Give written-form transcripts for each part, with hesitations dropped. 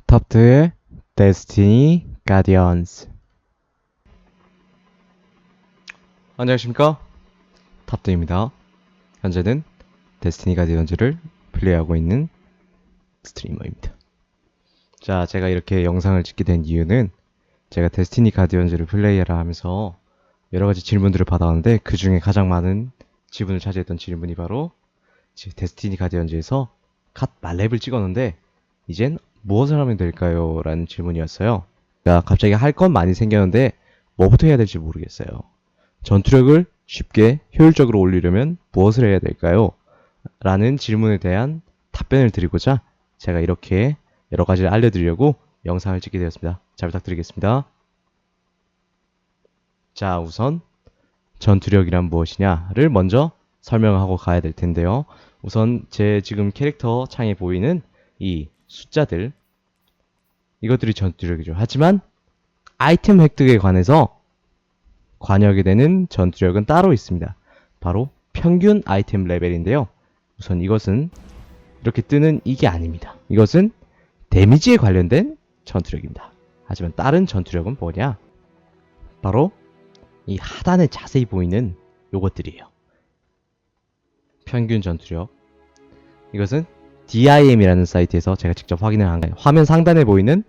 탑2의 데스티니 가디언즈. 안녕하십니까, 탑2입니다. 현재는 데스티니 가디언즈를 플레이하고 있는 스트리머입니다. 자, 제가 이렇게 영상을 찍게 된 이유는 제가 데스티니 가디언즈를 플레이하라 하면서 여러가지 질문들을 받아왔는데, 그 중에 가장 많은 지분을 차지했던 질문이 바로 데스티니 가디언즈에서 갓 말렙을 찍었는데 이젠 무엇을 하면 될까요? 라는 질문이었어요. 그러니까 갑자기 할 건 많이 생겼는데 뭐부터 해야 될지 모르겠어요. 전투력을 쉽게 효율적으로 올리려면 무엇을 해야 될까요? 라는 질문에 대한 답변을 드리고자 제가 이렇게 여러 가지를 알려드리려고 영상을 찍게 되었습니다. 잘 부탁드리겠습니다. 자, 우선 전투력이란 무엇이냐를 먼저 설명하고 가야 될 텐데요. 우선 제 지금 캐릭터 창에 보이는 이 숫자들, 이것들이 전투력이죠. 하지만 아이템 획득에 관해서 관여하게 되는 전투력은 따로 있습니다. 바로 평균 아이템 레벨인데요. 우선 이것은 이렇게 뜨는 이게 아닙니다. 이것은 데미지에 관련된 전투력입니다. 하지만 다른 전투력은 뭐냐? 바로 이 하단에 자세히 보이는 요것들이에요. 평균 전투력. 이것은 DIM이라는 사이트에서 제가 직접 확인을 한 거예요. 화면 상단에 보이는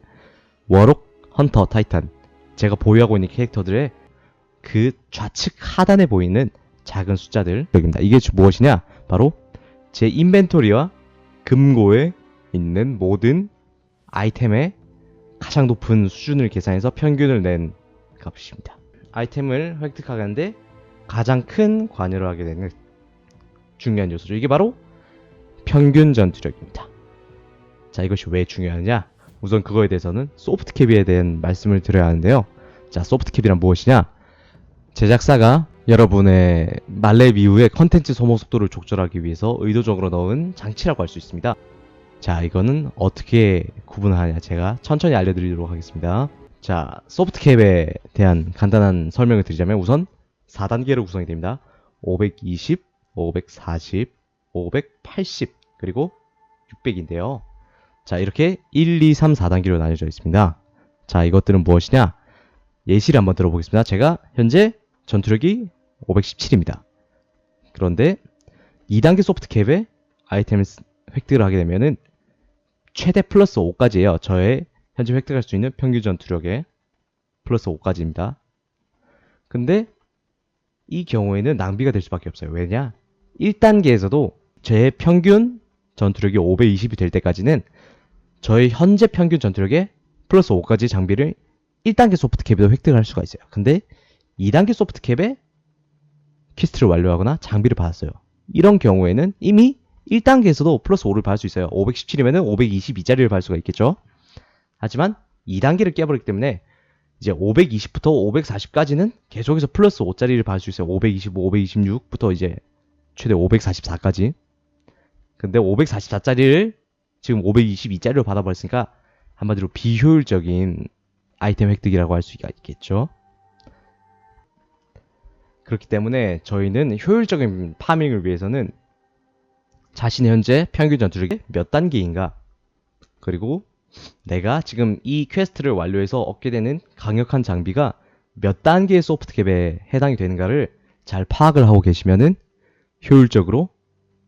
워록, 헌터, 타이탄, 제가 보유하고 있는 캐릭터들의 그 좌측 하단에 보이는 작은 숫자들입니다. 이게 무엇이냐? 바로 제 인벤토리와 금고에 있는 모든 아이템의 가장 높은 수준을 계산해서 평균을 낸 값입니다. 아이템을 획득하는데 가장 큰 관여를 하게 되는 중요한 요소죠. 이게 바로 평균 전투력입니다. 자, 이것이 왜 중요하냐? 우선 그거에 대해서는 소프트캡에 대한 말씀을 드려야 하는데요. 자, 소프트캡이란 무엇이냐? 제작사가 여러분의 말렙 이후에 컨텐츠 소모 속도를 조절하기 위해서 의도적으로 넣은 장치라고 할 수 있습니다. 자, 이거는 어떻게 구분하냐, 제가 천천히 알려드리도록 하겠습니다. 자, 소프트캡에 대한 간단한 설명을 드리자면 우선 4단계로 구성이 됩니다. 520, 540, 580, 그리고 600인데요. 자, 이렇게 1, 2, 3, 4단계로 나뉘어져 있습니다. 자, 이것들은 무엇이냐? 예시를 한번 들어보겠습니다. 제가 현재 전투력이 517입니다. 그런데 2단계 소프트캡에 아이템을 획득을 하게 되면은 최대 플러스 5까지예요. 저의 현재 획득할 수 있는 평균 전투력에 플러스 5까지입니다. 근데 이 경우에는 낭비가 될 수밖에 없어요. 왜냐? 1단계에서도 제 평균 전투력이 520이 될 때까지는 저의 현재 평균 전투력에 플러스 5까지 장비를 1단계 소프트캡에도 획득을 할 수가 있어요. 근데 2단계 소프트캡에 퀘스트를 완료하거나 장비를 받았어요. 이런 경우에는 이미 1단계에서도 플러스 5를 받을 수 있어요. 517이면 522짜리를 받을 수가 있겠죠. 하지만 2단계를 깨버리기 때문에 이제 520부터 540까지는 계속해서 플러스 5짜리를 받을 수 있어요. 525, 526부터 이제 최대 544까지. 근데 544짜리를 지금 522짜리로 받아버렸으니까 한마디로 비효율적인 아이템 획득이라고 할 수가 있겠죠. 그렇기 때문에 저희는 효율적인 파밍을 위해서는 자신의 현재 평균 전투력이 몇 단계인가, 그리고 내가 지금 이 퀘스트를 완료해서 얻게 되는 강력한 장비가 몇 단계의 소프트캡에 해당이 되는가를 잘 파악을 하고 계시면은 효율적으로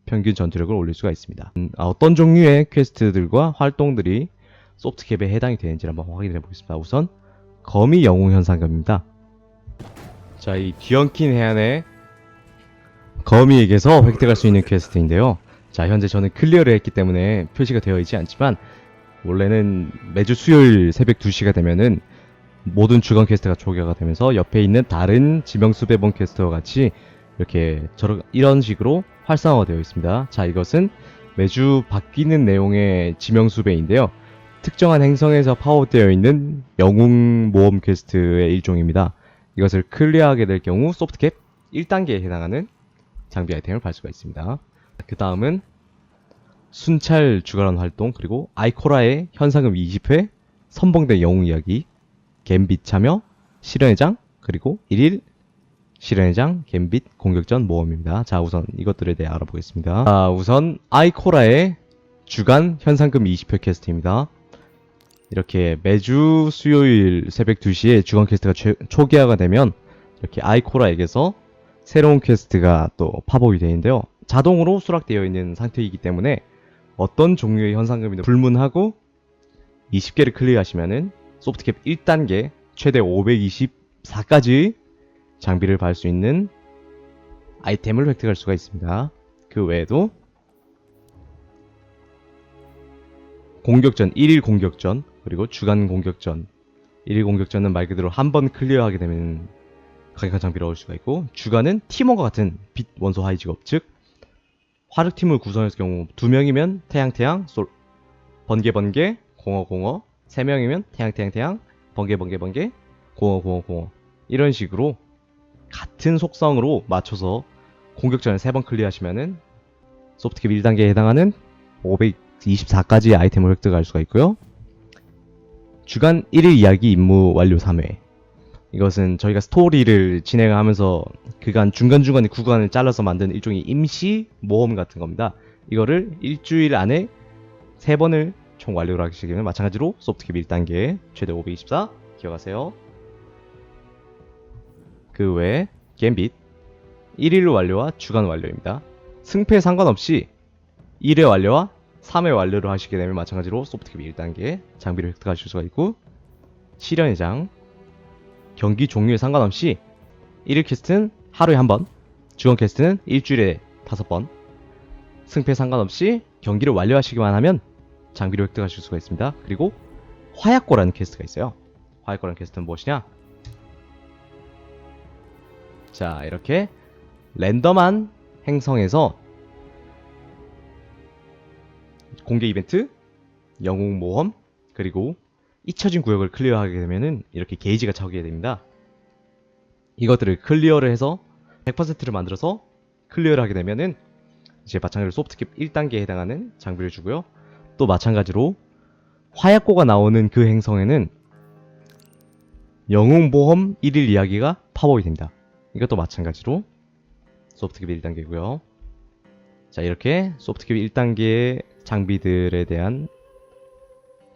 평균 전투력을 올릴 수가 있습니다. 어떤 종류의 퀘스트들과 활동들이 소프트캡에 해당이 되는지 한번 확인해 보겠습니다. 우선 거미 영웅 현상금입니다. 자, 이 뒤엉킨 해안의 거미에게서 획득할 수 있는 퀘스트인데요. 자, 현재 저는 클리어를 했기 때문에 표시가 되어 있지 않지만 원래는 매주 수요일 새벽 2시가 되면은 모든 주간 퀘스트가 초기화가 되면서 옆에 있는 다른 지명수배본 퀘스트와 같이 이렇게 이런 식으로 활성화가 되어 있습니다. 자, 이것은 매주 바뀌는 내용의 지명수배인데요. 특정한 행성에서 파워되어 있는 영웅 모험 퀘스트의 일종입니다. 이것을 클리어하게 될 경우 소프트캡 1단계에 해당하는 장비 아이템을 받을 수가 있습니다. 그 다음은 순찰 주간 활동, 그리고 아이코라의 현상금 20회, 선봉대 영웅 이야기, 갬빗 참여, 실현의 장, 그리고 1일 실현의 장, 갬빗 공격전 모험입니다. 자, 우선 이것들에 대해 알아보겠습니다. 자, 우선 아이코라의 주간 현상금 20회 퀘스트입니다. 이렇게 매주 수요일 새벽 2시에 주간 퀘스트가 초기화가 되면 이렇게 아이코라에게서 새로운 퀘스트가 또 팝업이 되는데요. 자동으로 수락되어 있는 상태이기 때문에 어떤 종류의 현상금이든 불문하고 20개를 클리어하시면은 소프트캡 1단계 최대 524까지 장비를 받을 수 있는 아이템을 획득할 수가 있습니다. 그 외에도 공격전, 1일 공격전, 그리고 주간 공격전. 1일 공격전은 말 그대로 한 번 클리어하게 되면 강력한 장비를 얻을 수가 있고, 주간은 팀원과 같은 빛 원소 하이 직업, 즉 화력팀을 구성했을 경우 2명이면 태양, 번개, 공어, 3명이면 태양, 번개, 공어. 이런 식으로 같은 속성으로 맞춰서 공격전을 3번 클리어하시면은 소프트캡 1단계에 해당하는 524까지의 아이템을 획득할 수가 있고요. 주간 1일 이야기 임무 완료 3회. 이것은 저희가 스토리를 진행하면서 그간 중간중간에 구간을 잘라서 만든 일종의 임시 모험 같은 겁니다. 이거를 일주일 안에 3번을 총 완료를 하시게 되면 마찬가지로 소프트캡 1단계 최대 524 기억하세요. 그 외에 갬빗 1일 완료와 주간 완료입니다. 승패에 상관없이 1회 완료와 3회 완료를 하시게 되면 마찬가지로 소프트캡 1단계 장비를 획득하실 수가 있고, 시련의 장 경기 종류에 상관없이 1일 퀘스트는 하루에 1번, 주간 퀘스트는 일주일에 5번, 승패 상관없이 경기를 완료하시기만 하면 장비를 획득하실 수가 있습니다. 그리고 화약고라는 퀘스트가 있어요. 화약고라는 퀘스트는 무엇이냐? 자, 이렇게 랜덤한 행성에서 공개 이벤트, 영웅 모험, 그리고 잊혀진 구역을 클리어하게 되면은 이렇게 게이지가 차오게 됩니다. 이것들을 클리어를 해서 100%를 만들어서 클리어를 하게 되면은 이제 마찬가지로 소프트캡 1단계에 해당하는 장비를 주고요. 또 마찬가지로 화약고가 나오는 그 행성에는 영웅 모험 1일 이야기가 팝업이 됩니다. 이것도 마찬가지로 소프트캡 1단계고요. 자, 이렇게 소프트캡 1단계의 장비들에 대한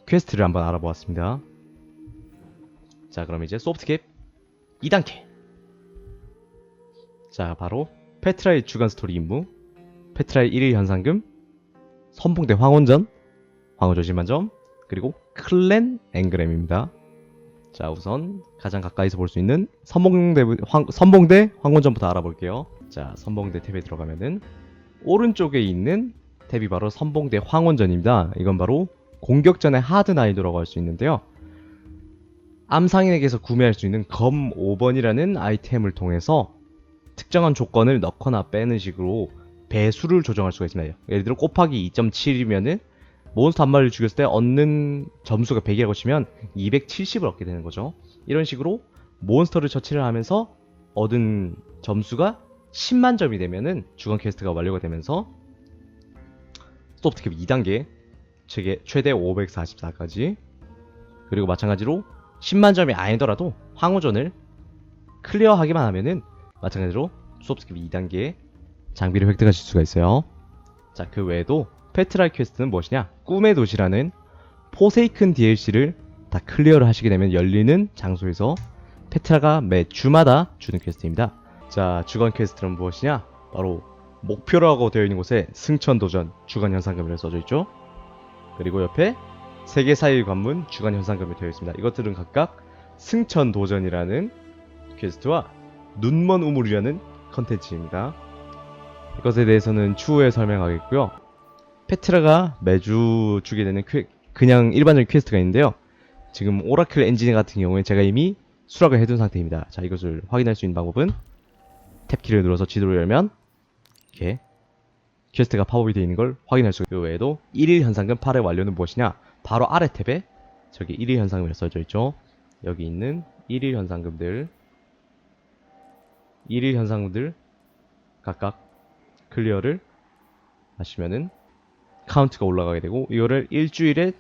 퀘스트를 한번 알아보았습니다. 자, 그럼 이제 소프트캡 2단계. 자, 바로 페트라의 주간 스토리 임무, 페트라의 1일 현상금, 선봉대 황혼전, 황혼전 실만점, 그리고 클랜 앵그램입니다. 자, 우선 가장 가까이서 볼 수 있는 선봉대 황혼전부터 알아볼게요. 자, 선봉대 탭에 들어가면은 오른쪽에 있는 탭이 바로 선봉대 황혼전입니다. 이건 바로 공격전의 하드 난이도라고 할 수 있는데요. 암상인에게서 구매할 수 있는 검 5번이라는 아이템을 통해서 특정한 조건을 넣거나 빼는 식으로 배수를 조정할 수가 있습니다. 예를 들어 곱하기 2.7이면은 몬스터 한 마리를 죽였을 때 얻는 점수가 100이라고 치면 270을 얻게 되는 거죠. 이런 식으로 몬스터를 처치를 하면서 얻은 점수가 10만 점이 되면은 주간 퀘스트가 완료가 되면서 소프트캡 2단계 최대 544까지, 그리고 마찬가지로 10만 점이 아니더라도 황호전을 클리어하기만 하면은 마찬가지로 소프트캡 2단계 장비를 획득하실 수가 있어요. 자, 그 외에도 페트라의 퀘스트는 무엇이냐? 꿈의 도시라는 포세이큰 DLC를 다 클리어를 하시게 되면 열리는 장소에서 페트라가 매 주마다 주는 퀘스트입니다. 자, 주간 퀘스트는 무엇이냐? 바로 목표라고 되어 있는 곳에 승천도전 주간 현상금이라고 써져 있죠. 그리고 옆에 세계 사일 관문 주간 현상금이 되어 있습니다. 이것들은 각각 승천도전이라는 퀘스트와 눈먼 우물이라는 컨텐츠입니다. 이것에 대해서는 추후에 설명하겠고요. 페트라가 매주 주게 되는 그냥 일반적인 퀘스트가 있는데요. 지금 오라클 엔진 같은 경우에 제가 이미 수락을 해둔 상태입니다. 자, 이것을 확인할 수 있는 방법은 탭키를 눌러서 지도를 열면 이렇게 퀘스트가 팝업이 되어 있는 걸 확인할 수 있고, 그 외에도 1일 현상금 8회 완료는 무엇이냐? 바로 아래 탭에 저기 1일 현상금이 써져 있죠. 여기 있는 1일 현상금들 각각 클리어를 하시면은 카운트가 올라가게 되고, 이거를 일주일에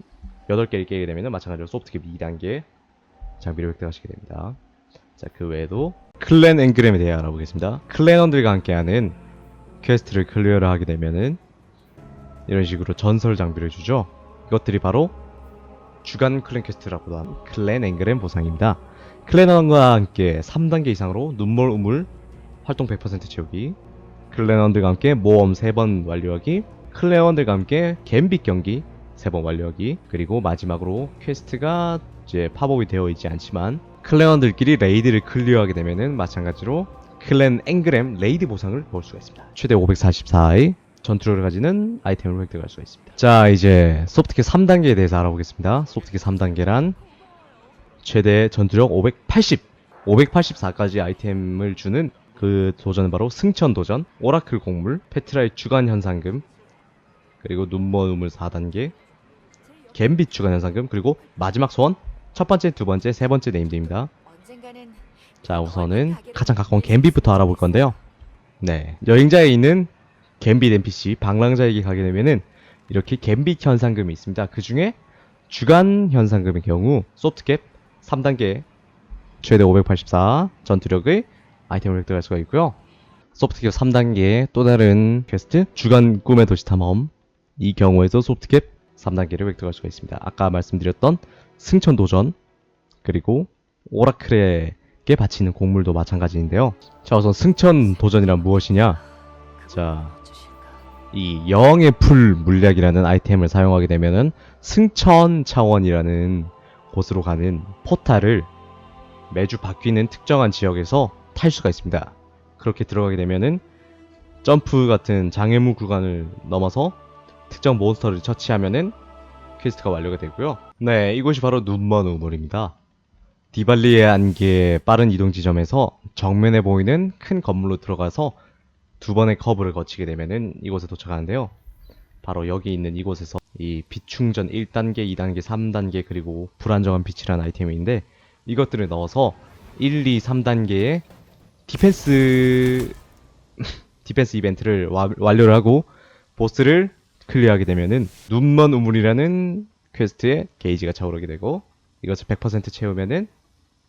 8개를 깨게 되면 마찬가지로 소프트캡 2단계 장비를 획득하시게 됩니다. 자, 그 외에도 클랜 앵그램에 대해 알아보겠습니다. 클랜원들과 함께하는 퀘스트를 클리어를 하게 되면은 이런 식으로 전설 장비를 주죠. 이것들이 바로 주간 클랜 퀘스트라고도 하는 클랜 앵그램 보상입니다. 클랜원과 함께 3단계 이상으로 눈물 우물 활동 100% 채우기, 클랜원들과 함께 모험 3번 완료하기, 클랜원들과 함께 갬빗 경기 3번 완료하기, 그리고 마지막으로 퀘스트가 이제 팝업이 되어 있지 않지만 클랜원들끼리 레이드를 클리어하게 되면은 마찬가지로 클랜 앵그램 레이드 보상을 볼 수가 있습니다. 최대 544의 전투력을 가지는 아이템을 획득할 수가 있습니다. 자, 이제 소프트캐 3단계에 대해서 알아보겠습니다. 소프트캐 3단계란 최대 전투력 580, 584까지 아이템을 주는 그 도전은 바로 승천 도전, 오라클 곡물, 페트라의 주간 현상금, 그리고 눈먼 우물 4단계, 갬빗 주간 현상금, 그리고 마지막 소원, 첫 번째, 두 번째, 세 번째 네임드입니다. 자, 우선은 가장 가까운 갬빗부터 알아볼 건데요. 네, 여행자에 있는 갬빗 NPC 방랑자에게 가게 되면은 이렇게 갬빗 현상금이 있습니다. 그 중에 주간 현상금의 경우 소프트캡 3단계 최대 584 전투력의 아이템을 획득할 수가 있고요. 소프트캡 3단계의 또 다른 퀘스트 주간 꿈의 도시 탐험, 이 경우에도 소프트캡 3단계를 획득할 수가 있습니다. 아까 말씀드렸던 승천 도전, 그리고 오라클에게 바치는 곡물도 마찬가지인데요. 자, 우선 승천 도전이란 무엇이냐? 자, 이 여왕의 풀 물약이라는 아이템을 사용하게 되면은 승천 차원이라는 곳으로 가는 포탈을 매주 바뀌는 특정한 지역에서 탈 수가 있습니다. 그렇게 들어가게 되면은 점프 같은 장애물 구간을 넘어서 특정 몬스터를 처치하면은 퀘스트가 완료가 되고요. 네, 이곳이 바로 눈먼 우물입니다. 디발리의 안개 빠른 이동 지점에서 정면에 보이는 큰 건물로 들어가서 두 번의 커브를 거치게 되면은 이곳에 도착하는데요. 바로 여기 있는 이곳에서 이 비충전 1단계, 2단계, 3단계, 그리고 불안정한 빛이라는 아이템인데 이것들을 넣어서 1, 2, 3단계의 디펜스 이벤트를 완료를 하고 보스를 클리어하게 되면은 눈먼 우물이라는 퀘스트의 게이지가 차오르게 되고 이것을 100% 채우면은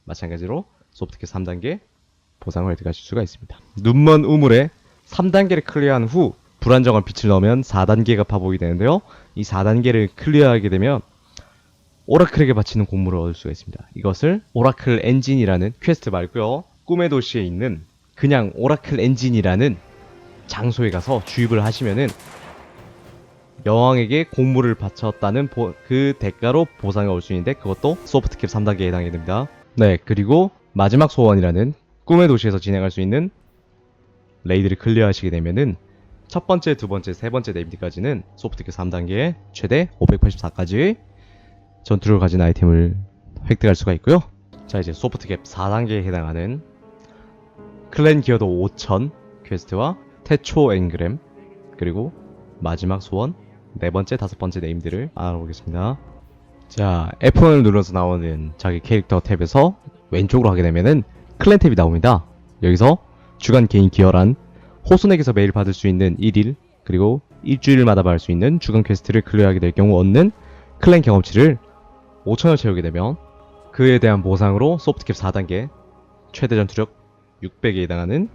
마찬가지로 소프트캐 3단계 보상을 획득하실 수가 있습니다. 눈먼 우물에 3단계를 클리어한 후 불안정한 빛을 넣으면 4단계가 파복이 되는데요. 이 4단계를 클리어하게 되면 오라클에게 바치는 곡물을 얻을 수가 있습니다. 이것을 오라클 엔진이라는 퀘스트 말고요. 꿈의 도시에 있는 그냥 오라클 엔진이라는 장소에 가서 주입을 하시면은 여왕에게 곡물을 바쳤다는 그 대가로 보상을 얻을 수 있는데 그것도 소프트캡 3단계에 해당이 됩니다. 네, 그리고 마지막 소원이라는 꿈의 도시에서 진행할 수 있는 레이드를 클리어하시게 되면은 첫 번째, 두 번째, 세 번째 네임드까지는 소프트캡 3단계에 최대 584까지의 전투력을 가진 아이템을 획득할 수가 있고요. 자, 이제 소프트캡 4단계에 해당하는 클랜 기어도 5000 퀘스트와 태초 앵그램, 그리고 마지막 소원, 네 번째, 다섯 번째 네임들을 알아보겠습니다. 자, F1을 눌러서 나오는 자기 캐릭터 탭에서 왼쪽으로 가게 되면은 클랜 탭이 나옵니다. 여기서 주간 개인 기어란 호순에게서 매일 받을 수 있는 1일, 그리고 일주일마다 받을 수 있는 주간 퀘스트를 클리어하게 될 경우 얻는 클랜 경험치를 5000을 채우게 되면 그에 대한 보상으로 소프트캡 4단계 최대 전투력 600에 해당하는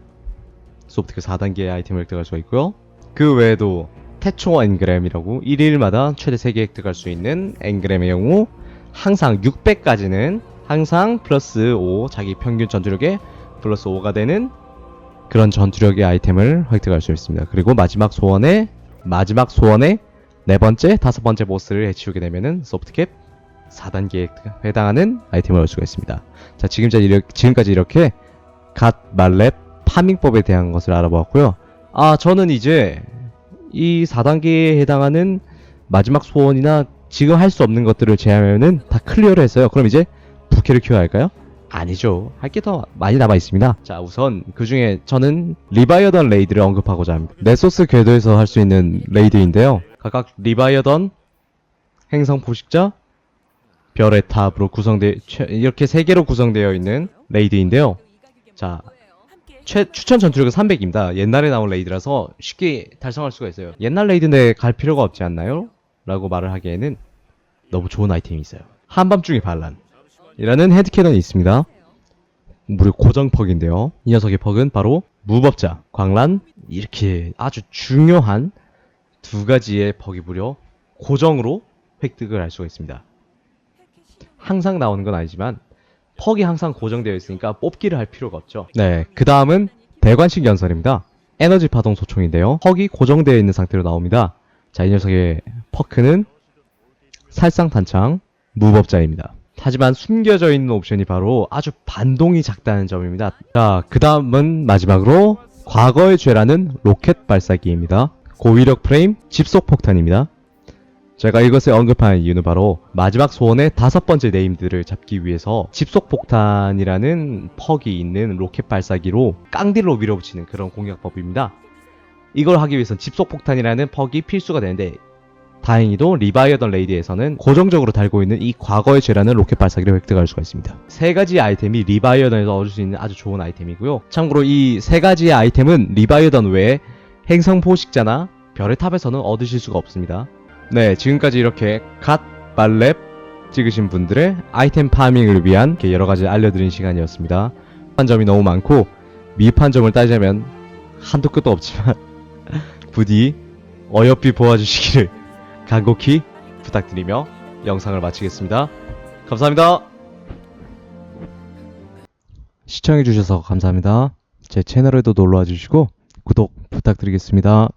소프트캡 4단계의 아이템을 획득할 수가 있고요. 그 외에도 태초 앵그램이라고 1일마다 최대 3개 획득할 수 있는 앵그램의 경우 항상 600까지는 항상 플러스 5, 자기 평균 전투력에 플러스 5가 되는 그런 전투력의 아이템을 획득할 수 있습니다. 그리고 마지막 소원에 네 번째, 다섯 번째 보스를 해치우게 되면은 소프트캡 4단계에 해당하는 아이템을 얻을 수가 있습니다. 자, 지금까지 이렇게 갓 말렙 파밍법에 대한 것을 알아보았고요. 저는 이제 이 4단계에 해당하는 마지막 소원이나 지금 할 수 없는 것들을 제하면은 다 클리어를 했어요. 그럼 이제 부캐를 키워야 할까요? 아니죠. 할 게 더 많이 남아 있습니다. 자, 우선 그 중에 저는 리바이어던 레이드를 언급하고자 합니다. 네소스 궤도에서 할 수 있는 레이드인데요. 각각 리바이어던, 행성 포식자, 별의 탑으로 이렇게 3개로 구성되어 있는 레이드인데요. 자, 추천 전투력은 300입니다. 옛날에 나온 레이드라서 쉽게 달성할 수가 있어요. 옛날 레이드인데 갈 필요가 없지 않나요? 라고 말을 하기에는 너무 좋은 아이템이 있어요. 한밤중의 반란이라는 헤드캐논이 있습니다. 무려 고정 퍽인데요. 이 녀석의 퍽은 바로 무법자, 광란, 이렇게 아주 중요한 두 가지의 퍽이 무려 고정으로 획득을 할 수가 있습니다. 항상 나오는 건 아니지만 퍽이 항상 고정되어 있으니까 뽑기를 할 필요가 없죠. 네, 그 다음은 대관식 연설입니다. 에너지 파동 소총인데요. 퍽이 고정되어 있는 상태로 나옵니다. 자, 이 녀석의 퍼크는 살상탄창, 무법자입니다. 하지만 숨겨져 있는 옵션이 바로 아주 반동이 작다는 점입니다. 자, 그 다음은 마지막으로 과거의 죄라는 로켓 발사기입니다. 고위력 프레임 집속 폭탄입니다. 제가 이것을 언급한 이유는 바로 마지막 소원의 5번째 네임들을 잡기 위해서 집속폭탄이라는 퍽이 있는 로켓 발사기로 깡딜로 밀어붙이는 그런 공격법입니다. 이걸 하기 위해선 집속폭탄이라는 퍽이 필수가 되는데 다행히도 리바이어던 레이드에서는 고정적으로 달고 있는 이 과거의 죄라는 로켓 발사기를 획득할 수가 있습니다. 3가지 아이템이 리바이어던에서 얻을 수 있는 아주 좋은 아이템이고요. 참고로 이 3가지의 아이템은 리바이어던 외에 행성 포식자나 별의 탑에서는 얻으실 수가 없습니다. 네, 지금까지 이렇게 갓, 발랩 찍으신 분들의 아이템 파밍을 위한 이렇게 여러가지 알려드린 시간이었습니다. 한 점이 너무 많고 미흡한 점을 따지자면 한도 끝도 없지만 부디 어여삐 보아주시기를 간곡히 부탁드리며 영상을 마치겠습니다. 감사합니다. 시청해주셔서 감사합니다. 제 채널에도 놀러와 주시고 구독 부탁드리겠습니다.